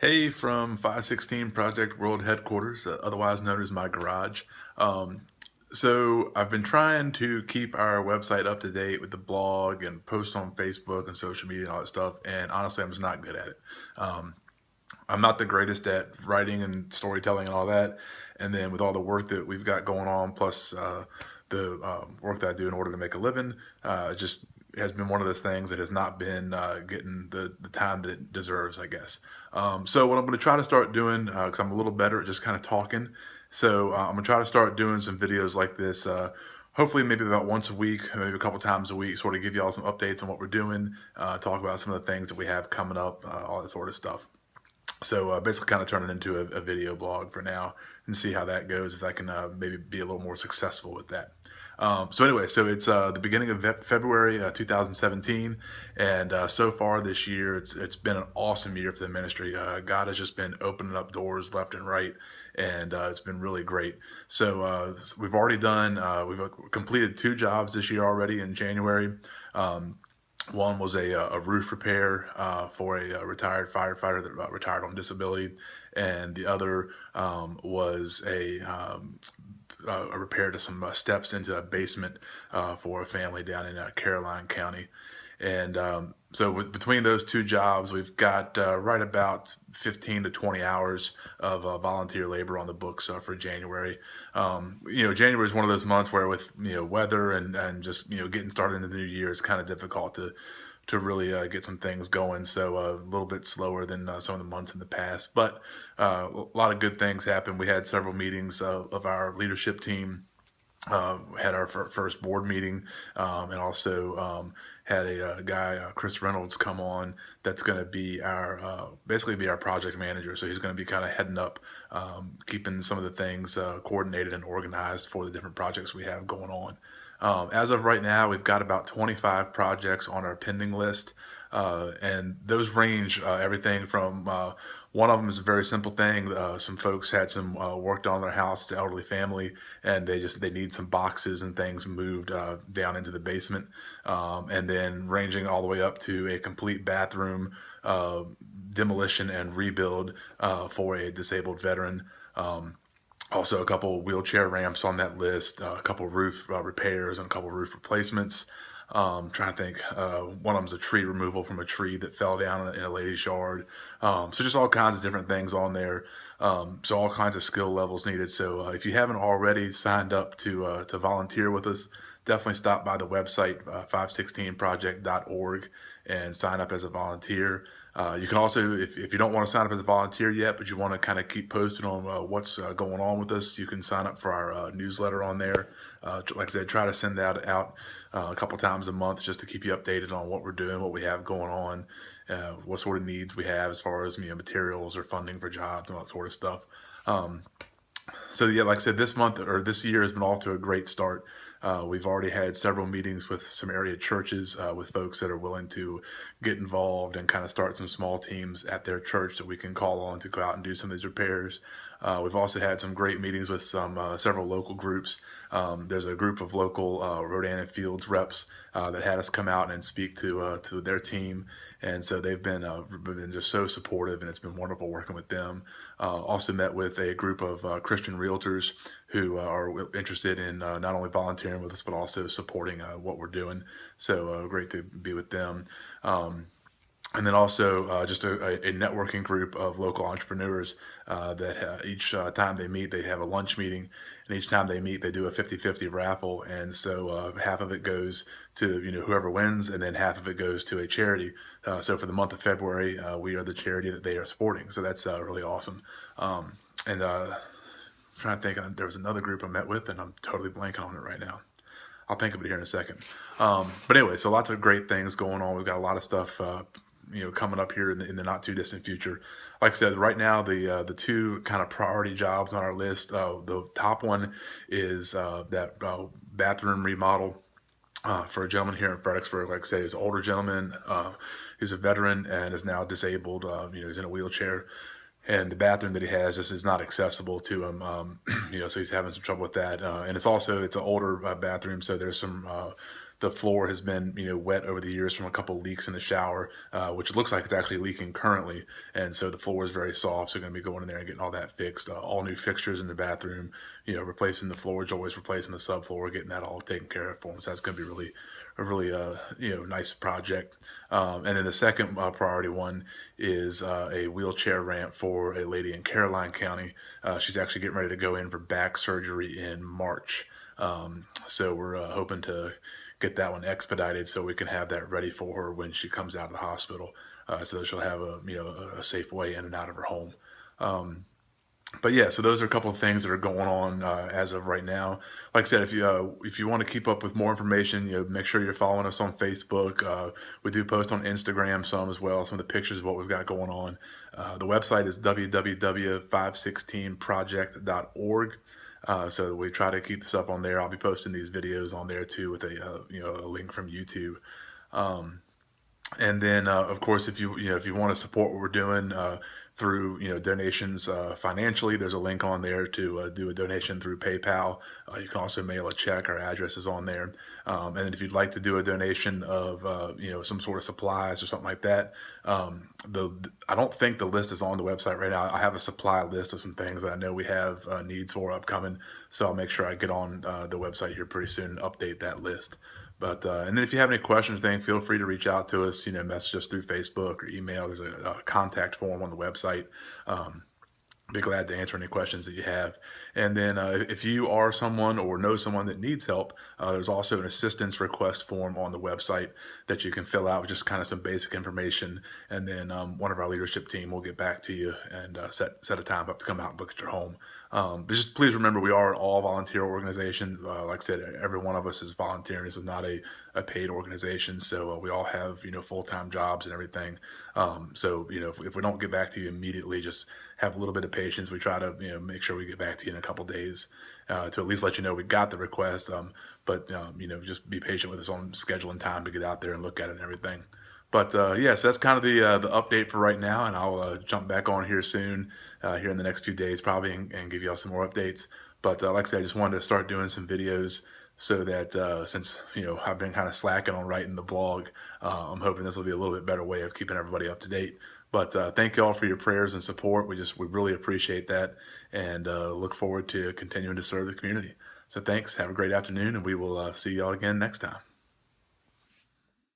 Hey, from 516 Project World Headquarters, otherwise known as my garage. Um, so I've been trying to keep our website up to date with the blog and post on Facebook and social media and all that stuff. And honestly, I'm just not good at it. Um, I'm not the greatest at writing and storytelling and all that. And then with all the work that we've got going on, plus the work that I do in order to make a living, it just has been one of those things that has not been getting the time that it deserves, I guess. So what I'm going to try to start doing, because I'm a little better at just kind of talking, so I'm going to try to start doing some videos like this. Hopefully, maybe about once a week, maybe a couple times a week, sort of give y'all some updates on what we're doing, talk about some of the things that we have coming up, all that sort of stuff. So basically, kind of turn it into a video blog for now and see how that goes. If I can maybe be a little more successful with that. So anyway, so it's the beginning of February 2017, and so far this year, it's been an awesome year for the ministry. God has just been opening up doors left and right, and it's been really great. So we've already done we've completed 2 jobs this year already in January. One was a roof repair for a retired firefighter that retired on disability, and the other was a repair to some steps into a basement for a family down in Caroline County. And so between those 2 jobs, we've got right about 15 to 20 hours of volunteer labor on the books for January. January is one of those months where with, weather and just, getting started in the new year is kind of difficult to really get some things going. So a little bit slower than some of the months in the past, but a lot of good things happened. We had several meetings of our leadership team, had our first board meeting, and also had a guy, Chris Reynolds, come on. That's going to be our basically be our project manager. So he's going to be kind of heading up, keeping some of the things coordinated and organized for the different projects we have going on. As of right now, we've got about 25 projects on our pending list, and those range everything from one of them is a very simple thing. Some folks had some work done on their house, the elderly family, and they need some boxes and things moved down into the basement, and then ranging all the way up to a complete bathroom demolition and rebuild for a disabled veteran. Also, a couple wheelchair ramps on that list, a couple roof repairs, and a couple roof replacements. Trying to think, one of them's a tree removal from a tree that fell down in a lady's yard. So just all kinds of different things on there. So all kinds of skill levels needed. So if you haven't already signed up to volunteer with us, definitely stop by the website 516project.org and sign up as a volunteer. You can also, if you don't want to sign up as a volunteer yet, but you want to kind of keep posted on what's going on with us, you can sign up for our newsletter on there. Like I said, try to send that out a couple times a month just to keep you updated on what we're doing, what we have going on, what sort of needs we have as far as materials or funding for jobs and all that sort of stuff. Um, so yeah, like I said, this month or this year has been off to a great start. We've already had several meetings with some area churches, with folks that are willing to get involved and kind of start some small teams at their church that we can call on to go out and do some of these repairs. We've also had some great meetings with several local groups. There's a group of local Rodan and Fields reps that had us come out and speak to their team, and so they've been just so supportive, and it's been wonderful working with them. Also met with a group of Christian realtors who are interested in not only volunteering with us but also supporting what we're doing. So great to be with them. And then also just a networking group of local entrepreneurs that each time they meet, they have a lunch meeting, and each time they meet, they do a 50-50 raffle. And so half of it goes to whoever wins, and then half of it goes to a charity. So for the month of February, we are the charity that they are supporting. So that's really awesome. And trying to think, there was another group I met with, and I'm totally blanking on it right now. I'll think of it here in a second. But anyway, so lots of great things going on. We've got a lot of stuff, coming up here in the not too distant future. Like I said, right now the two kind of priority jobs on our list. The top one is that bathroom remodel for a gentleman here in Fredericksburg. Like I said, he's an older gentleman. He's a veteran and is now disabled. He's in a wheelchair, and the bathroom that he has just is not accessible to him. So he's having some trouble with that. And it's an older bathroom, so there's the floor has been, wet over the years from a couple leaks in the shower, which looks like it's actually leaking currently. And so the floor is very soft. So going to be going in there and getting all that fixed. All new fixtures in the bathroom, replacing the floor joists, replacing the subfloor, getting that all taken care of for them. So that's going to be really a really nice project. And then the second priority one is a wheelchair ramp for a lady in Caroline County. She's actually getting ready to go in for back surgery in March. So we're hoping to get that one expedited so we can have that ready for her when she comes out of the hospital, so that she'll have a safe way in and out of her home. But yeah, so those are a couple of things that are going on as of right now. Like I said, if you want to keep up with more information, make sure you're following us on Facebook. We do post on Instagram some as well, some of the pictures of what we've got going on. The website is www.516project.org. So we try to keep the stuff on there. I'll be posting these videos on there too with a link from YouTube. And then, of course, if you want to support what we're doing through donations financially, there's a link on there to do a donation through PayPal. You can also mail a check. Our address is on there. And then if you'd like to do a donation of some sort of supplies or something like that, I don't think the list is on the website right now. I have a supply list of some things that I know we have needs for upcoming, so I'll make sure I get on the website here pretty soon and update that list. But and then if you have any questions, then feel free to reach out to us. Message us through Facebook or email. There's a contact form on the website. Be glad to answer any questions that you have. And then if you are someone or know someone that needs help, there's also an assistance request form on the website that you can fill out with just kind of some basic information. And then one of our leadership team will get back to you and set a time up to come out and look at your home. But just please remember, we are an all volunteer organization. Like I said, every one of us is volunteering. This is not a paid organization. So we all have, full-time jobs and everything. So, if we don't get back to you immediately, just have a little bit of patience. We try to, make sure we get back to you in a couple days to at least let you know we got the request. But just be patient with us on scheduling time to get out there and look at it and everything. But yeah, so that's kind of the update for right now, and I'll jump back on here soon, here in the next few days probably, and give you all some more updates. But like I said, I just wanted to start doing some videos so that since I've been kind of slacking on writing the blog, I'm hoping this will be a little bit better way of keeping everybody up to date. But thank you all for your prayers and support. We really appreciate that, and look forward to continuing to serve the community. So thanks. Have a great afternoon, and we will see y'all again next time.